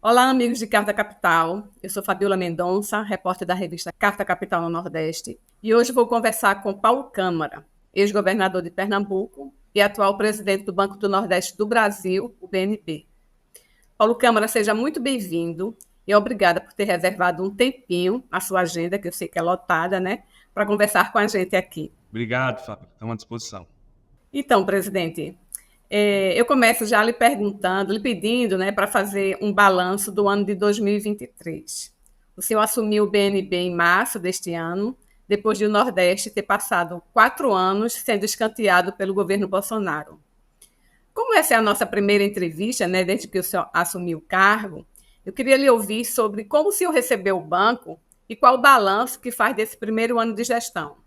Olá, amigos de Carta Capital. Eu sou Fabiola Mendonça, repórter da revista Carta Capital no Nordeste, e hoje vou conversar com Paulo Câmara, ex-governador de Pernambuco e atual presidente do Banco do Nordeste do Brasil, o BNB. Paulo Câmara, seja muito bem-vindo e obrigada por ter reservado um tempinho na sua agenda, que eu sei que é lotada, né, para conversar com a gente aqui. Obrigado, Fábio. Estamos à disposição. Então, presidente, eu começo já lhe perguntando, lhe pedindo, né, para fazer um balanço do ano de 2023. O senhor assumiu o BNB em março deste ano, depois de o Nordeste ter passado 4 anos sendo escanteado pelo governo Bolsonaro. Como essa é a nossa primeira entrevista, né, desde que o senhor assumiu o cargo, eu queria lhe ouvir sobre como o senhor recebeu o banco e qual o balanço que faz desse primeiro ano de gestão.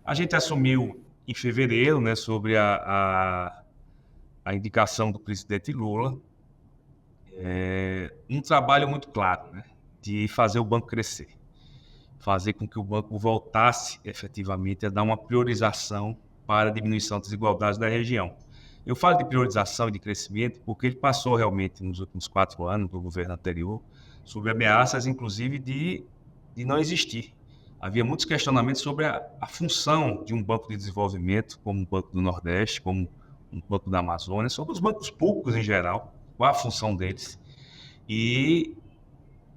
A gente assumiu em fevereiro, né, sobre a indicação do presidente Lula, um trabalho muito claro, né, de fazer o banco crescer, fazer com que o banco voltasse efetivamente a dar uma priorização para a diminuição das desigualdades da região. Eu falo de priorização e de crescimento porque ele passou realmente nos últimos 4 anos do governo anterior sobre ameaças, inclusive, de não existir. Havia muitos questionamentos sobre a função de um banco de desenvolvimento, como o Banco do Nordeste, como um banco da Amazônia, sobre os bancos públicos em geral, qual a função deles. E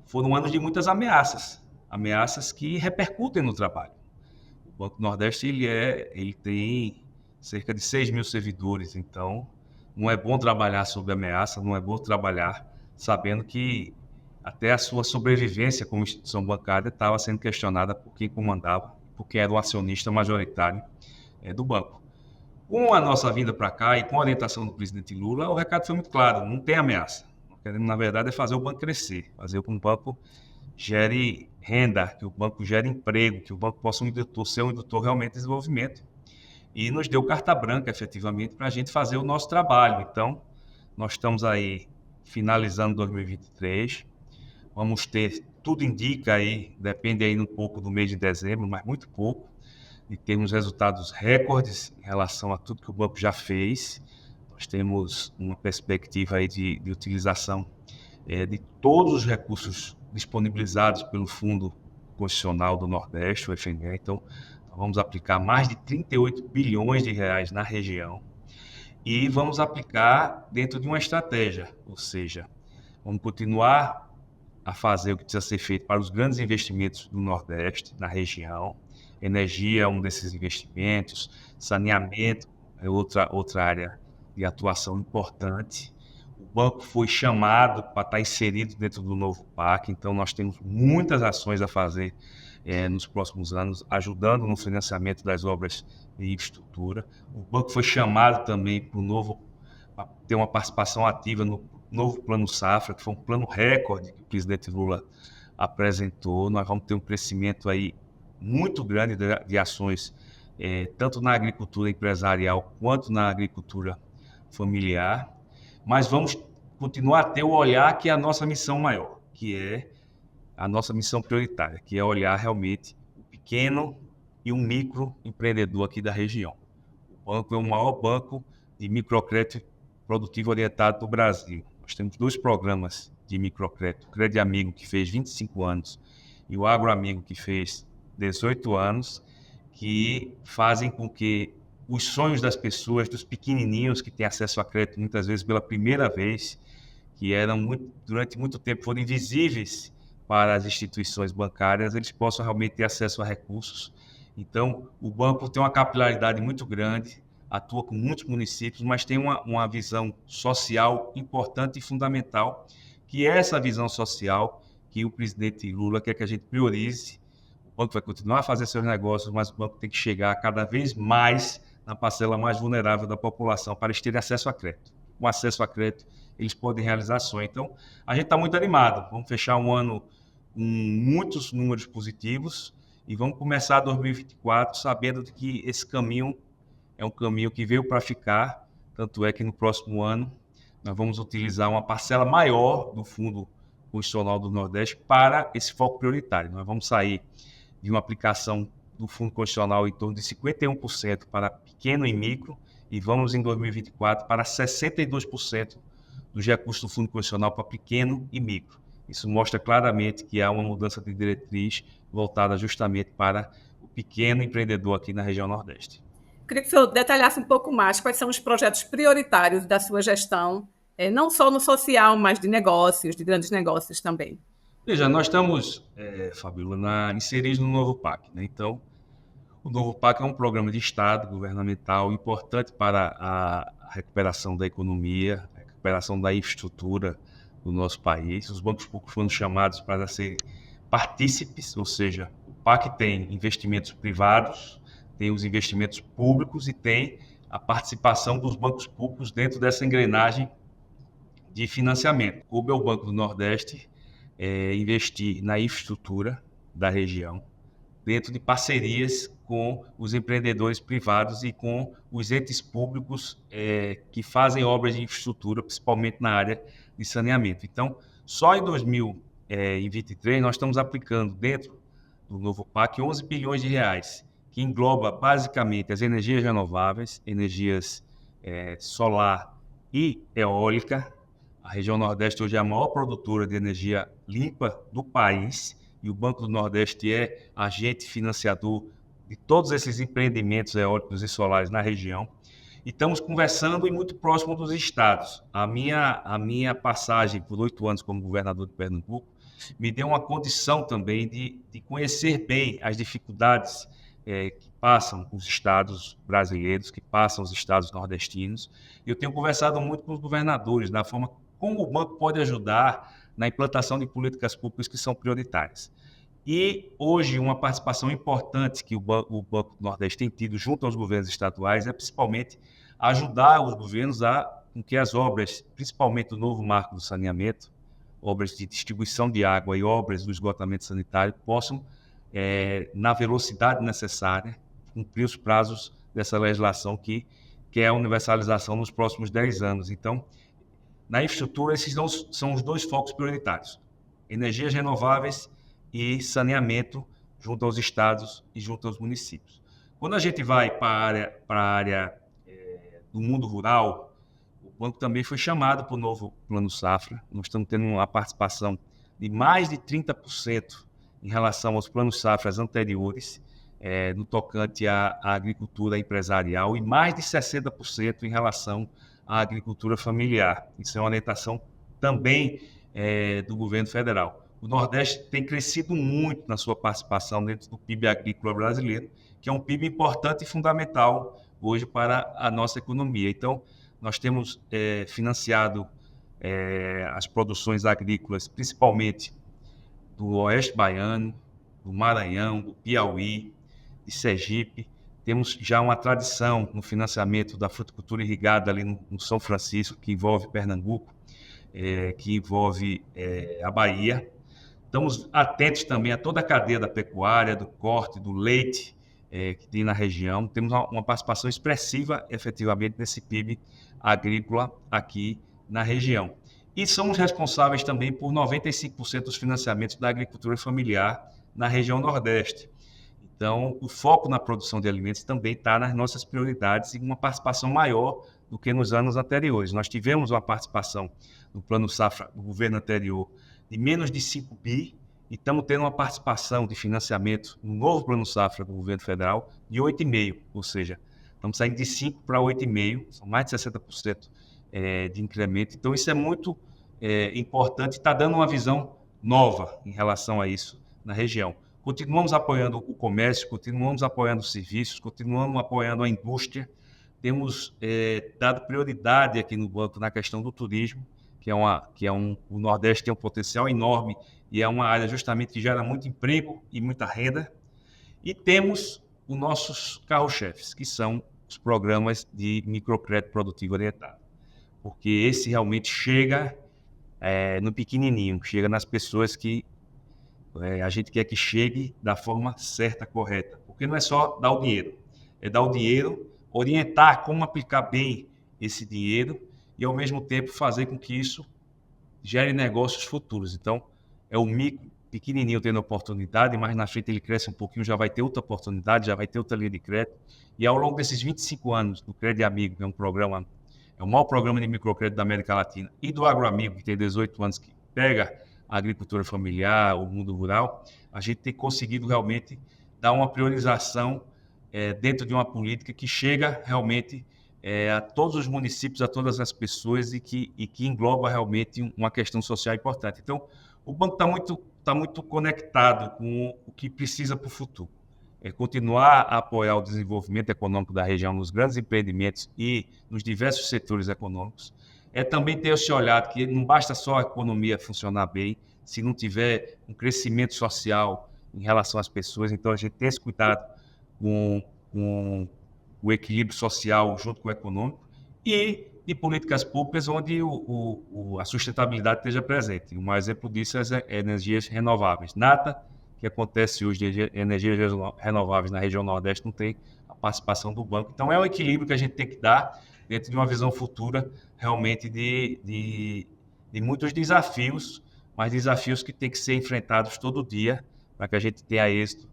foram anos de muitas ameaças, ameaças que repercutem no trabalho. O Banco do Nordeste ele tem cerca de 6 mil servidores, então não é bom trabalhar sob ameaça, não é bom trabalhar sabendo que até a sua sobrevivência como instituição bancária estava sendo questionada por quem comandava, por quem era o acionista majoritário do banco. Com a nossa vinda para cá e com a orientação do presidente Lula, o recado foi muito claro, não tem ameaça. Nós queremos, na verdade, é fazer o banco crescer, fazer com que o banco gere renda, que o banco gere emprego, que o banco possa ser um indutor realmente de desenvolvimento. E nos deu carta branca, efetivamente, para a gente fazer o nosso trabalho. Então, nós estamos aí finalizando 2023, vamos ter, tudo indica aí, depende aí um pouco do mês de dezembro, mas muito pouco, e temos resultados recordes em relação a tudo que o banco já fez. Nós temos uma perspectiva aí de utilização de todos os recursos disponibilizados pelo Fundo Constitucional do Nordeste, o FNE. Então, vamos aplicar mais de 38 bilhões de reais na região e vamos aplicar dentro de uma estratégia, ou seja, vamos continuar a fazer o que precisa ser feito para os grandes investimentos do Nordeste, na região. Energia é um desses investimentos, saneamento é outra área de atuação importante. O banco foi chamado para estar inserido dentro do novo PAC, então nós temos muitas ações a fazer nos próximos anos, ajudando no financiamento das obras de infraestrutura. O banco foi chamado também para ter uma participação ativa no novo Plano Safra, que foi um plano recorde que o presidente Lula apresentou. Nós vamos ter um crescimento aí muito grande de ações, tanto na agricultura empresarial quanto na agricultura familiar, mas vamos continuar a ter o olhar que é a nossa missão maior, que é a nossa missão prioritária, que é olhar realmente o pequeno e um microempreendedor aqui da região. O banco é o maior banco de microcrédito produtivo orientado do Brasil. Nós temos 2 programas de microcrédito, o Crédito Amigo, que fez 25 anos, e o Agro Amigo, que fez 18 anos, que fazem com que os sonhos das pessoas, dos pequenininhos que têm acesso a crédito muitas vezes pela primeira vez, que durante muito tempo foram invisíveis para as instituições bancárias, eles possam realmente ter acesso a recursos. Então, o banco tem uma capilaridade muito grande, atua com muitos municípios, mas tem uma visão social importante e fundamental, que é essa visão social que o presidente Lula quer que a gente priorize. O banco vai continuar a fazer seus negócios, mas o banco tem que chegar cada vez mais na parcela mais vulnerável da população para eles terem acesso a crédito. Com acesso a crédito, eles podem realizar ações. Então, a gente está muito animado. Vamos fechar um ano com muitos números positivos e vamos começar 2024 sabendo de que esse caminho é um caminho que veio para ficar, tanto é que no próximo ano nós vamos utilizar uma parcela maior do Fundo Constitucional do Nordeste para esse foco prioritário. Nós vamos sair de uma aplicação do Fundo Constitucional em torno de 51% para pequeno e micro e vamos em 2024 para 62% dos recursos do Fundo Constitucional para pequeno e micro. Isso mostra claramente que há uma mudança de diretriz voltada justamente para o pequeno empreendedor aqui na região Nordeste. Queria que o senhor detalhasse um pouco mais quais são os projetos prioritários da sua gestão, não só no social, mas de negócios, de grandes negócios também. Veja, nós estamos, Fabíola, inseridos no novo PAC, né? Então, o novo PAC é um programa de Estado governamental importante para a recuperação da economia, a recuperação da infraestrutura do nosso país. Os bancos públicos foram chamados para ser partícipes, ou seja, o PAC tem investimentos privados, tem os investimentos públicos e tem a participação dos bancos públicos dentro dessa engrenagem de financiamento. O meu Banco do Nordeste investir na infraestrutura da região, dentro de parcerias com os empreendedores privados e com os entes públicos que fazem obras de infraestrutura, principalmente na área de saneamento. Então, só em 2023 nós estamos aplicando dentro do novo PAC 11 bilhões de reais, que engloba basicamente as energias renováveis, energias solar e eólica. A região Nordeste hoje é a maior produtora de energia limpa do país e o Banco do Nordeste é agente financiador de todos esses empreendimentos eólicos e solares na região. E estamos conversando e muito próximo dos estados. A minha passagem por 8 anos como governador de Pernambuco me deu uma condição também de conhecer bem as dificuldades que passam os estados brasileiros, que passam os estados nordestinos. Eu tenho conversado muito com os governadores da forma como o banco pode ajudar na implantação de políticas públicas que são prioritárias. E hoje uma participação importante que o Banco do Nordeste tem tido junto aos governos estaduais é principalmente ajudar os governos com que as obras, principalmente o novo marco do saneamento, obras de distribuição de água e obras do esgotamento sanitário, possam, na velocidade necessária, cumprir os prazos dessa legislação que é a universalização nos próximos 10 anos. Então, na infraestrutura, esses são os 2 focos prioritários: energias renováveis e saneamento junto aos estados e junto aos municípios. Quando a gente vai para a área do mundo rural, o banco também foi chamado para o novo Plano Safra. Nós estamos tendo uma participação de mais de 30% em relação aos planos safras anteriores, no tocante à agricultura empresarial, e mais de 60% em relação à agricultura familiar. Isso é uma orientação também do governo federal. O Nordeste tem crescido muito na sua participação dentro do PIB agrícola brasileiro, que é um PIB importante e fundamental hoje para a nossa economia. Então, nós temos financiado as produções agrícolas, principalmente do Oeste Baiano, do Maranhão, do Piauí, de Sergipe. Temos já uma tradição no financiamento da fruticultura irrigada ali no São Francisco, que envolve Pernambuco, que envolve a Bahia. Estamos atentos também a toda a cadeia da pecuária, do corte, do leite que tem na região. Temos uma participação expressiva, efetivamente, nesse PIB agrícola aqui na região. E somos responsáveis também por 95% dos financiamentos da agricultura familiar na região Nordeste. Então, o foco na produção de alimentos também está nas nossas prioridades e uma participação maior do que nos anos anteriores. Nós tivemos uma participação no Plano Safra do governo anterior de menos de 5 bi e estamos tendo uma participação de financiamento no novo Plano Safra do governo federal de 8,5, ou seja, estamos saindo de 5 para 8,5, são mais de 60% de incremento. Então, isso é muito importante, está dando uma visão nova em relação a isso na região. Continuamos apoiando o comércio, continuamos apoiando os serviços, continuamos apoiando a indústria. Temos dado prioridade aqui no banco na questão do turismo, o Nordeste tem um potencial enorme e é uma área justamente que gera muito emprego e muita renda. E temos os nossos carro-chefes, que são os programas de microcrédito produtivo orientado, porque esse realmente chega no pequenininho, chega nas pessoas que a gente quer que chegue da forma certa, correta, porque não é só dar o dinheiro, é dar o dinheiro, orientar como aplicar bem esse dinheiro e, ao mesmo tempo, fazer com que isso gere negócios futuros. Então, é o micro, pequenininho tendo oportunidade, mas na frente ele cresce um pouquinho, já vai ter outra oportunidade, já vai ter outra linha de crédito. E ao longo desses 25 anos do Crédito Amigo, que é é o maior programa de microcrédito da América Latina, e do AgroAmigo, que tem 18 anos, que pega a agricultura familiar, o mundo rural, a gente tem conseguido realmente dar uma priorização dentro de uma política que chega realmente a todos os municípios, a todas as pessoas e que engloba realmente uma questão social importante. Então, o banco tá muito conectado com o que precisa para o futuro. É continuar a apoiar o desenvolvimento econômico da região nos grandes empreendimentos e nos diversos setores econômicos. É também ter esse olhar que não basta só a economia funcionar bem, se não tiver um crescimento social em relação às pessoas. Então, a gente tem esse cuidado com o equilíbrio social junto com o econômico e de políticas públicas onde a sustentabilidade esteja presente. Um exemplo disso é as energias renováveis. Nada que acontece hoje de energias renováveis na região Nordeste não tem a participação do banco. Então, é um equilíbrio que a gente tem que dar dentro de uma visão futura realmente de muitos desafios, mas desafios que têm que ser enfrentados todo dia para que a gente tenha êxito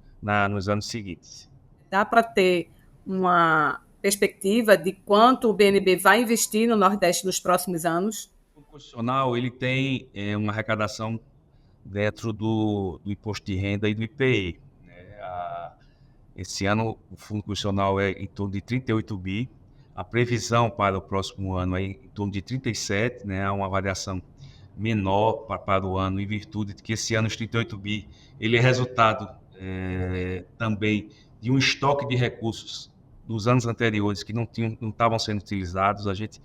nos anos seguintes. Dá para ter uma perspectiva de quanto o BNB vai investir no Nordeste nos próximos anos? O Fundo Constitucional ele tem uma arrecadação dentro do imposto de renda e do IPI. Esse ano o Fundo Constitucional é em torno de 38 bi, a previsão para o próximo ano é em torno de 37, né? Há uma variação menor para o ano, em virtude de que esse ano os 38 bi ele é resultado também de um estoque de recursos dos anos anteriores que não estavam sendo utilizados. A gente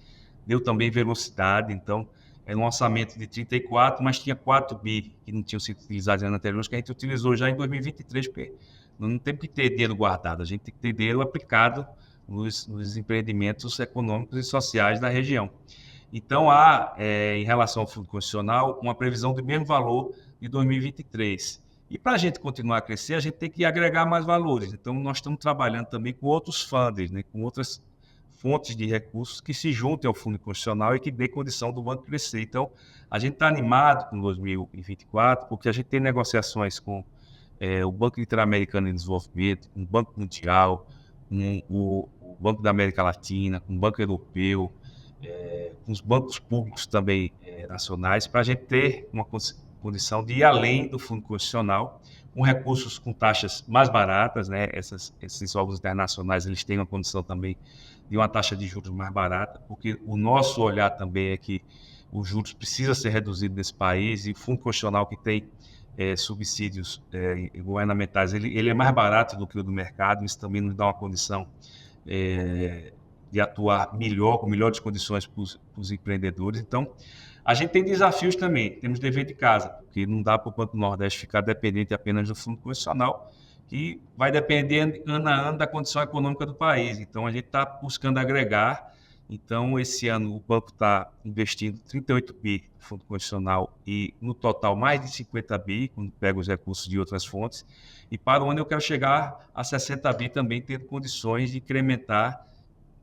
deu também velocidade, então era um orçamento de 34, mas tinha 4 bi que não tinham sido utilizados em anos anteriores, que a gente utilizou já em 2023, porque não tem que ter dinheiro guardado, a gente tem que ter dinheiro aplicado nos empreendimentos econômicos e sociais da região. Então, há, em relação ao Fundo Constitucional, uma previsão do mesmo valor de 2023. E para a gente continuar a crescer, a gente tem que agregar mais valores. Então, nós estamos trabalhando também com outros funders, né, com outras fontes de recursos que se juntem ao Fundo Constitucional e que dê condição do banco crescer. Então, a gente está animado com 2024, porque a gente tem negociações com o Banco Interamericano de Desenvolvimento, com o Banco Mundial, com o Banco da América Latina, com o Banco Europeu, com os bancos públicos também nacionais, para a gente ter uma condição de ir além do Fundo Constitucional, com recursos com taxas mais baratas, né? Esses órgãos internacionais eles têm uma condição também de uma taxa de juros mais barata, porque o nosso olhar também é que os juros precisam ser reduzidos nesse país, e o Fundo Constitucional que tem subsídios governamentais, ele é mais barato do que o do mercado. Isso também nos dá uma condição de atuar melhor, com melhores condições para os empreendedores. Então, a gente tem desafios também, temos dever de casa, porque não dá para o Banco do Nordeste ficar dependente apenas do Fundo Constitucional, que vai depender ano a ano da condição econômica do país. Então, a gente está buscando agregar. Então, esse ano o banco está investindo 38 bi no Fundo Constitucional e, no total, mais de 50 bi, quando pega os recursos de outras fontes. E para o ano eu quero chegar a 60 bi também, tendo condições de incrementar,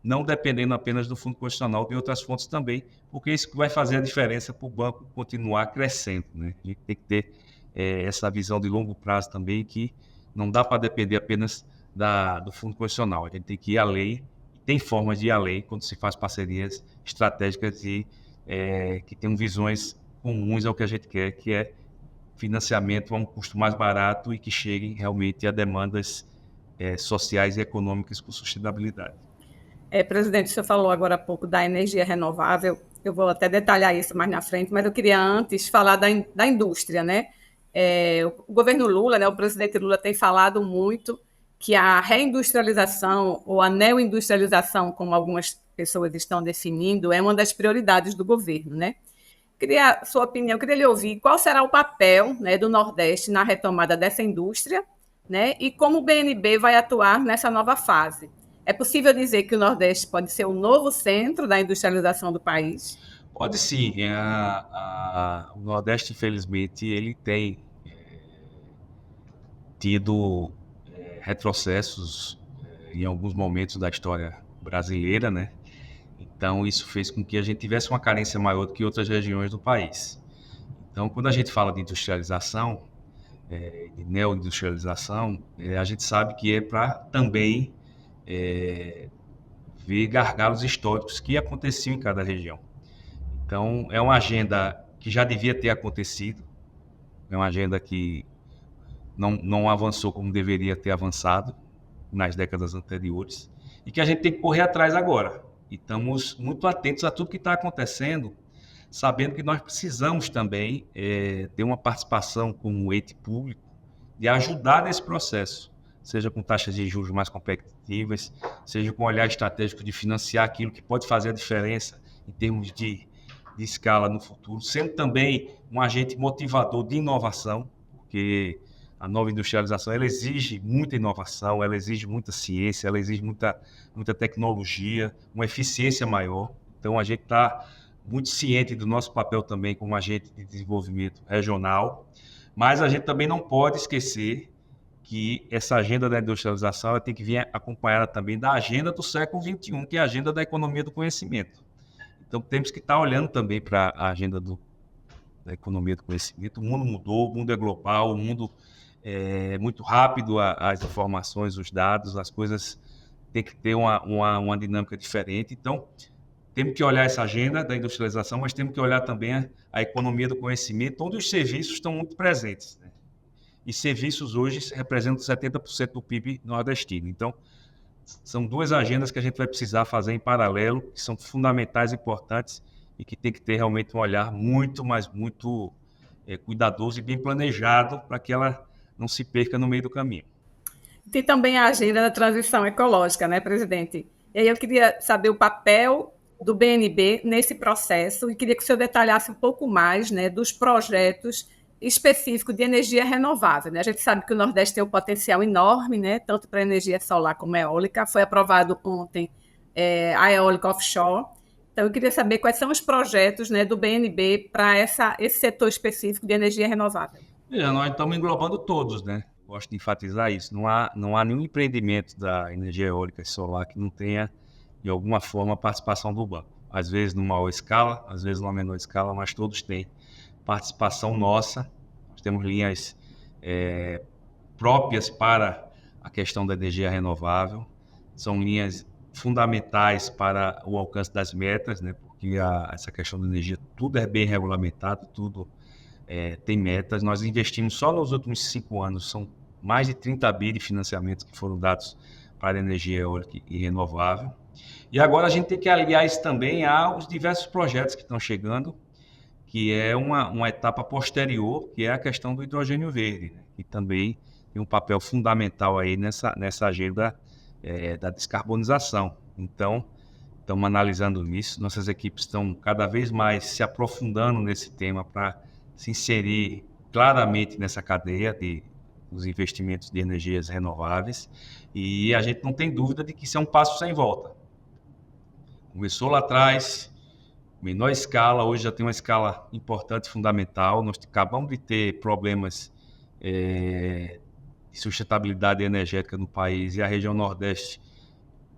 não dependendo apenas do Fundo Constitucional, de outras fontes também, porque isso vai fazer a diferença para o banco continuar crescendo, né? A gente tem que ter essa visão de longo prazo também, que não dá para depender apenas do Fundo Constitucional. A gente tem que ir além. Tem formas de ir além quando se faz parcerias estratégicas e que tenham visões comuns ao que a gente quer, que é financiamento a um custo mais barato e que chegue realmente a demandas sociais e econômicas com sustentabilidade. Presidente, o senhor falou agora há pouco da energia renovável, eu vou até detalhar isso mais na frente, mas eu queria antes falar da indústria, né? O governo Lula, né, o presidente Lula tem falado muito que a reindustrialização ou a neoindustrialização, como algumas pessoas estão definindo, é uma das prioridades do governo, né? Queria sua opinião, queria lhe ouvir qual será o papel, né, do Nordeste na retomada dessa indústria, né, e como o BNB vai atuar nessa nova fase. É possível dizer que o Nordeste pode ser o novo centro da industrialização do país? Pode sim. O Nordeste, infelizmente, ele tem tido retrocessos em alguns momentos da história brasileira, né? Então, isso fez com que a gente tivesse uma carência maior do que outras regiões do país. Então, quando a gente fala de industrialização, de neoindustrialização, a gente sabe que é para também ver gargalos históricos que aconteciam em cada região. Então, é uma agenda que já devia ter acontecido, é uma agenda que não avançou como deveria ter avançado nas décadas anteriores e que a gente tem que correr atrás agora. E estamos muito atentos a tudo que está acontecendo, sabendo que nós precisamos também ter uma participação como ente público de ajudar nesse processo, seja com taxas de juros mais competitivas, seja com olhar estratégico de financiar aquilo que pode fazer a diferença em termos de escala no futuro, sendo também um agente motivador de inovação, porque a nova industrialização ela exige muita inovação, ela exige muita ciência, ela exige muita tecnologia, uma eficiência maior. Então, a gente está muito ciente do nosso papel também como agente de desenvolvimento regional, mas a gente também não pode esquecer que essa agenda da industrialização ela tem que vir acompanhada também da agenda do século XXI, que é a agenda da economia do conhecimento. Então, temos que estar olhando também para a agenda da economia do conhecimento. O mundo mudou, o mundo é global, o mundo é muito rápido, as informações, os dados, as coisas têm que ter uma dinâmica diferente. Então, temos que olhar essa agenda da industrialização, mas temos que olhar também a economia do conhecimento, onde os serviços estão muito presentes, né? E serviços hoje representam 70% do PIB nordestino. Então, são duas agendas que a gente vai precisar fazer em paralelo, que são fundamentais, importantes e que tem que ter realmente um olhar muito, mas muito cuidadoso e bem planejado para que ela não se perca no meio do caminho. Tem também a agenda da transição ecológica, né, presidente? E aí eu queria saber o papel do BNB nesse processo e queria que o senhor detalhasse um pouco mais, né, dos projetos específico de energia renovável, né? A gente sabe que o Nordeste tem um potencial enorme, né? Tanto para energia solar como eólica. Foi aprovado ontem a eólica offshore. Então, eu queria saber quais são os projetos, né, do BNB para esse setor específico de energia renovável. Nós estamos englobando todos, né? Gosto de enfatizar isso. Não há nenhum empreendimento da energia eólica e solar que não tenha, de alguma forma, participação do banco. Às vezes numa maior escala, às vezes numa menor escala, mas todos têm participação nossa. Nós temos linhas próprias para a questão da energia renovável. São linhas fundamentais para o alcance das metas, né? Porque essa questão da energia, tudo é bem regulamentado, tudo tem metas. Nós investimos só nos últimos 5 anos, são mais de 30 bi de financiamentos que foram dados para a energia eólica e renovável. E agora a gente tem que aliar isso também aos diversos projetos que estão chegando, que é uma etapa posterior, que é a questão do hidrogênio verde, né? Que também tem um papel fundamental aí nessa agenda da descarbonização. Então, estamos analisando isso, nossas equipes estão cada vez mais se aprofundando nesse tema para se inserir claramente nessa cadeia dos investimentos de energias renováveis, e a gente não tem dúvida de que isso é um passo sem volta. Começou lá atrás, menor escala, hoje já tem uma escala importante e fundamental. Nós acabamos de ter problemas de sustentabilidade energética no país, e a região Nordeste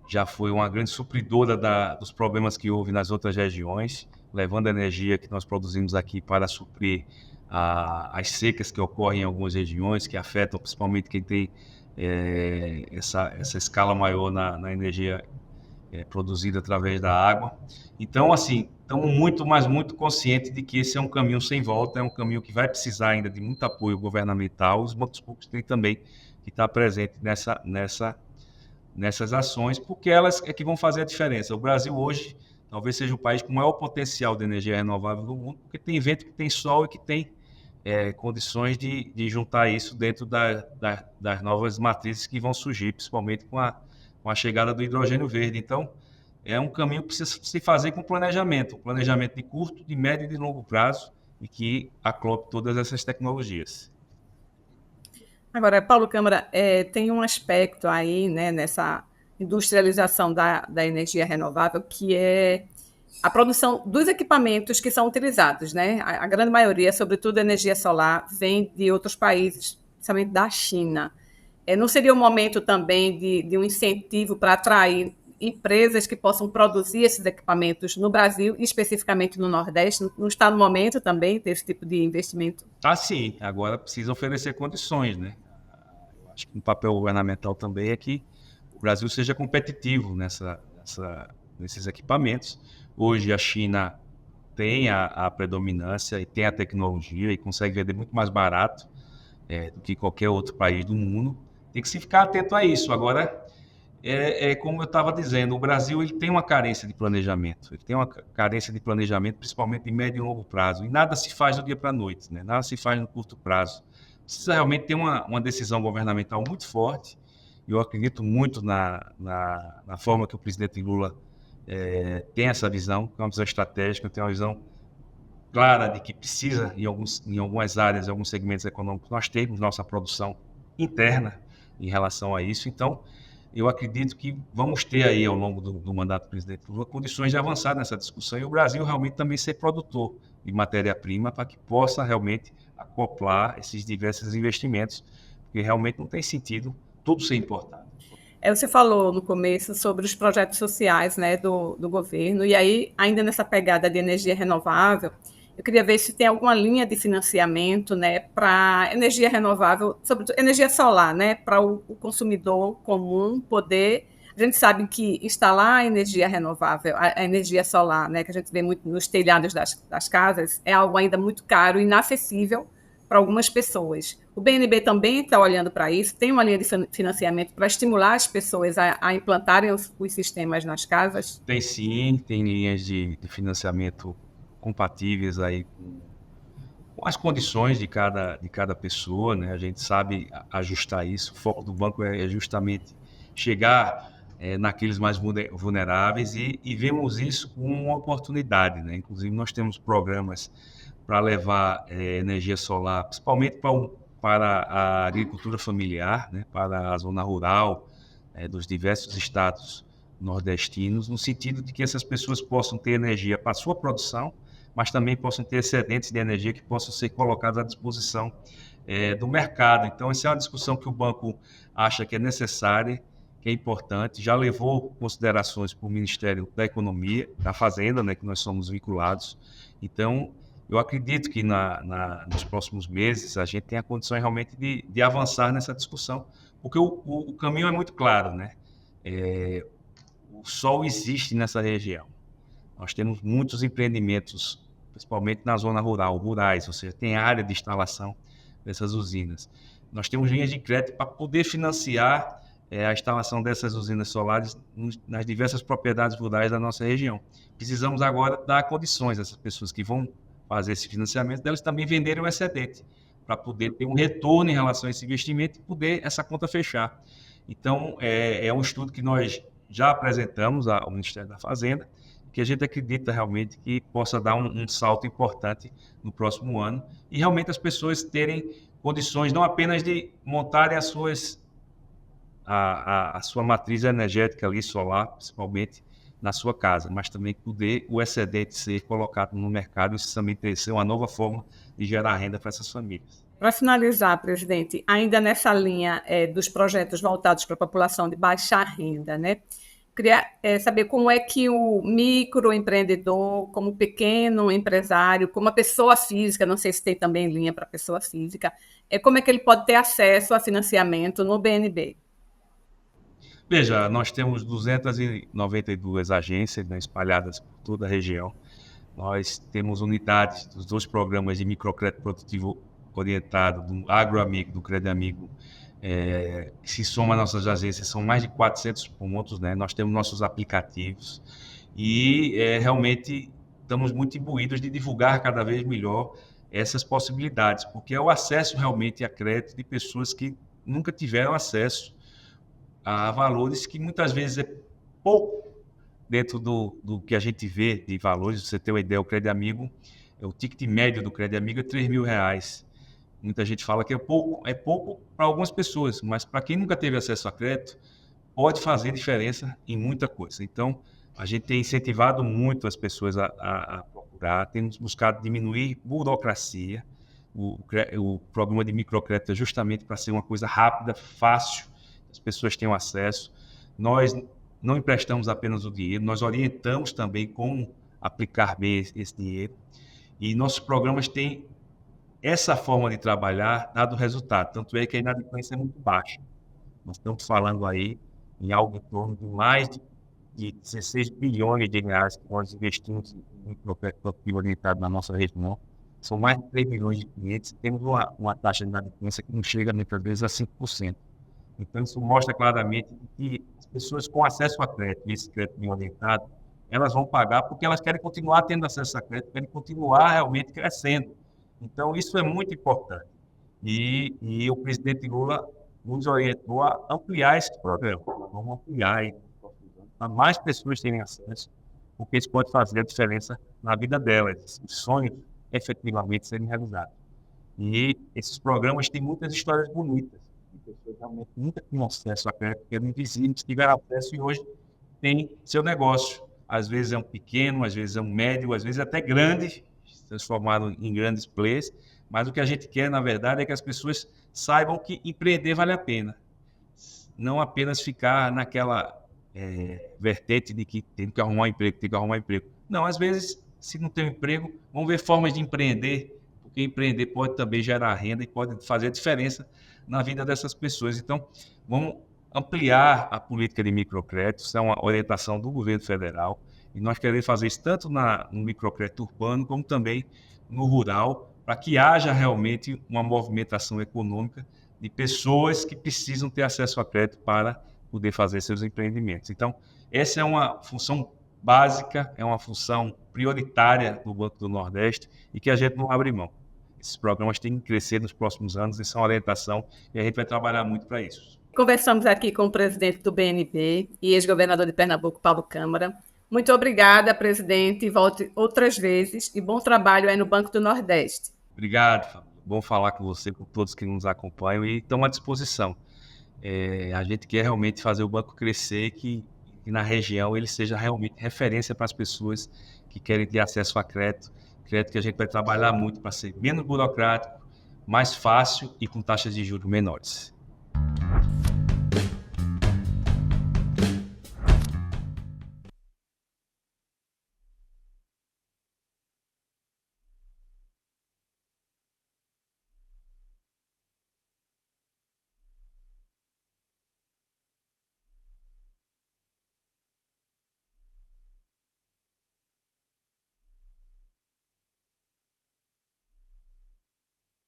já foi uma grande supridora dos problemas que houve nas outras regiões, levando a energia que nós produzimos aqui para suprir as secas que ocorrem em algumas regiões, que afetam principalmente quem tem essa escala maior na energia produzida através da água. Então, assim, estamos muito conscientes de que esse é um caminho sem volta, é um caminho que vai precisar ainda de muito apoio governamental. Os bancos públicos têm também que estar presentes nessas ações, porque elas é que vão fazer a diferença. O Brasil hoje talvez seja o país com o maior potencial de energia renovável do mundo, porque tem vento, que tem sol e que tem condições de juntar isso dentro das novas matrizes que vão surgir, principalmente com a chegada do hidrogênio verde. Então, é um caminho que precisa se fazer com planejamento de curto, de médio e de longo prazo, e que aclope todas essas tecnologias. Agora, Paulo Câmara, tem um aspecto aí, né, nessa industrialização da energia renovável, que é a produção dos equipamentos que são utilizados, né? A grande maioria, sobretudo a energia solar, vem de outros países, principalmente da China. Não seria um momento também de um incentivo para atrair empresas que possam produzir esses equipamentos no Brasil, e especificamente no Nordeste? Não está no momento também desse tipo de investimento? Sim. Agora precisa oferecer condições, né? Eu acho que um papel governamental também é que o Brasil seja competitivo nessa nesses equipamentos. Hoje a China tem a predominância e tem a tecnologia e consegue vender muito mais barato do que qualquer outro país do mundo. Tem que se ficar atento a isso. Agora, como eu estava dizendo, o Brasil ele tem uma carência de planejamento. Ele tem uma carência de planejamento, principalmente de médio e longo prazo. E nada se faz do dia para a noite, né? Nada se faz no curto prazo. Precisa realmente ter uma decisão governamental muito forte. Eu acredito muito na forma que o presidente Lula tem essa visão, que é uma visão estratégica, tem uma visão clara de que precisa, em algumas áreas, em alguns segmentos econômicos, nós temos nossa produção interna em relação a isso. Então, eu acredito que vamos ter aí, ao longo do mandato do presidente Lula, condições de avançar nessa discussão e o Brasil realmente também ser produtor de matéria-prima para que possa realmente acoplar esses diversos investimentos, porque realmente não tem sentido tudo ser importado. Você falou no começo sobre os projetos sociais, né, do governo, e aí, ainda nessa pegada de energia renovável, eu queria ver se tem alguma linha de financiamento, né, para energia renovável, sobretudo energia solar, né, para o consumidor comum poder. A gente sabe que instalar a energia renovável, a energia solar, né, que a gente vê muito nos telhados das casas, é algo ainda muito caro e inacessível para algumas pessoas. O BNB também está olhando para isso, tem uma linha de financiamento para estimular as pessoas a implantarem os sistemas nas casas? Tem sim, tem linhas de financiamento compatíveis aí com as condições de cada pessoa, né? A gente sabe ajustar isso. O foco do banco é justamente chegar naqueles mais vulneráveis e vemos isso como uma oportunidade, né? Inclusive, nós temos programas para levar energia solar, principalmente para a agricultura familiar, né? Para a zona rural dos diversos estados nordestinos, no sentido de que essas pessoas possam ter energia para a sua produção, mas também possam ter excedentes de energia que possam ser colocados à disposição do mercado. Então, essa é uma discussão que o banco acha que é necessária, que é importante, já levou considerações para o Ministério da Economia, da Fazenda, né, que nós somos vinculados. Então, eu acredito que nos próximos meses a gente tenha condições realmente de avançar nessa discussão, porque o caminho é muito claro, né? O sol existe nessa região. Nós temos muitos empreendimentos, principalmente na zona rurais, ou seja, tem área de instalação dessas usinas. Nós temos linhas de crédito para poder financiar a instalação dessas usinas solares nas diversas propriedades rurais da nossa região. Precisamos agora dar condições a essas pessoas que vão fazer esse financiamento, delas também venderem o excedente, para poder ter um retorno em relação a esse investimento e poder essa conta fechar. Então, é um estudo que nós já apresentamos ao Ministério da Fazenda, que a gente acredita realmente que possa dar um salto importante no próximo ano e realmente as pessoas terem condições não apenas de montarem a sua matriz energética ali, solar, principalmente na sua casa, mas também poder o excedente ser colocado no mercado e isso também ser uma nova forma de gerar renda para essas famílias. Para finalizar, presidente, ainda nessa linha dos projetos voltados para a população de baixa renda, né? Queria saber como é que o microempreendedor, como pequeno empresário, como a pessoa física, não sei se tem também linha para pessoa física, como é que ele pode ter acesso a financiamento no BNB? Veja, nós temos 292 agências, né, espalhadas por toda a região. Nós temos unidades dos 2 programas de microcrédito produtivo orientado, do AgroAmigo, do Crédito Amigo, que se soma às nossas agências, são mais de 400 pontos, né? Nós temos nossos aplicativos e realmente estamos muito imbuídos de divulgar cada vez melhor essas possibilidades, porque é o acesso realmente a crédito de pessoas que nunca tiveram acesso a valores que muitas vezes é pouco dentro do que a gente vê de valores. Você ter uma ideia, o Crédito Amigo, o ticket médio do Crédito Amigo é R$3.000. Muita gente fala que é pouco para algumas pessoas, mas para quem nunca teve acesso a crédito, pode fazer diferença em muita coisa. Então, a gente tem incentivado muito as pessoas a procurar, temos buscado diminuir burocracia. O programa de microcrédito é justamente para ser uma coisa rápida, fácil, as pessoas tenham acesso. Nós não emprestamos apenas o dinheiro, nós orientamos também como aplicar bem esse dinheiro. E nossos programas têm essa forma de trabalhar dado resultado, tanto é que a inadimplência é muito baixa. Nós estamos falando aí em algo em torno de mais de de 16 bilhões de reais que nós investimos em microcrédito priorizado na nossa região. São mais de 3 milhões de clientes. Temos uma taxa de inadimplência que não chega muitas vezes a 5%. Então, isso mostra claramente que as pessoas com acesso a crédito, e esse crédito bem orientado, elas vão pagar porque elas querem continuar tendo acesso a crédito, querem continuar realmente crescendo. Então, isso é muito importante. E o presidente Lula nos orientou a ampliar esse programa. Vamos ampliar para mais pessoas terem acesso, porque isso pode fazer a diferença na vida delas, os sonhos efetivamente serem realizados. E esses programas têm muitas histórias bonitas. Pessoas realmente nunca tinham acesso a crédito, porque eram invisíveis, tiveram acesso e hoje tem seu negócio. Às vezes é um pequeno, às vezes é um médio, às vezes até grande, transformado em grandes players. Mas o que a gente quer, na verdade, é que as pessoas saibam que empreender vale a pena. Não apenas ficar naquela vertente de que tem que arrumar um emprego, tem que arrumar um emprego. Não, às vezes, se não tem um emprego, vamos ver formas de empreender, porque empreender pode também gerar renda e pode fazer a diferença na vida dessas pessoas. Então, vamos ampliar a política de microcrédito, isso é uma orientação do governo federal, e nós queremos fazer isso tanto no microcrédito urbano, como também no rural, para que haja realmente uma movimentação econômica de pessoas que precisam ter acesso a crédito para poder fazer seus empreendimentos. Então, essa é uma função básica, é uma função prioritária do Banco do Nordeste e que a gente não abre mão. Esses programas têm que crescer nos próximos anos, isso é uma orientação e a gente vai trabalhar muito para isso. Conversamos aqui com o presidente do BNB e ex-governador de Pernambuco, Paulo Câmara. Muito obrigada, presidente, e volte outras vezes e bom trabalho aí no Banco do Nordeste. Obrigado, Fábio. Bom falar com você, com todos que nos acompanham e estamos à disposição. A gente quer realmente fazer o banco crescer, que na região ele seja realmente referência para as pessoas que querem ter acesso a crédito que a gente vai trabalhar muito para ser menos burocrático, mais fácil e com taxas de juros menores.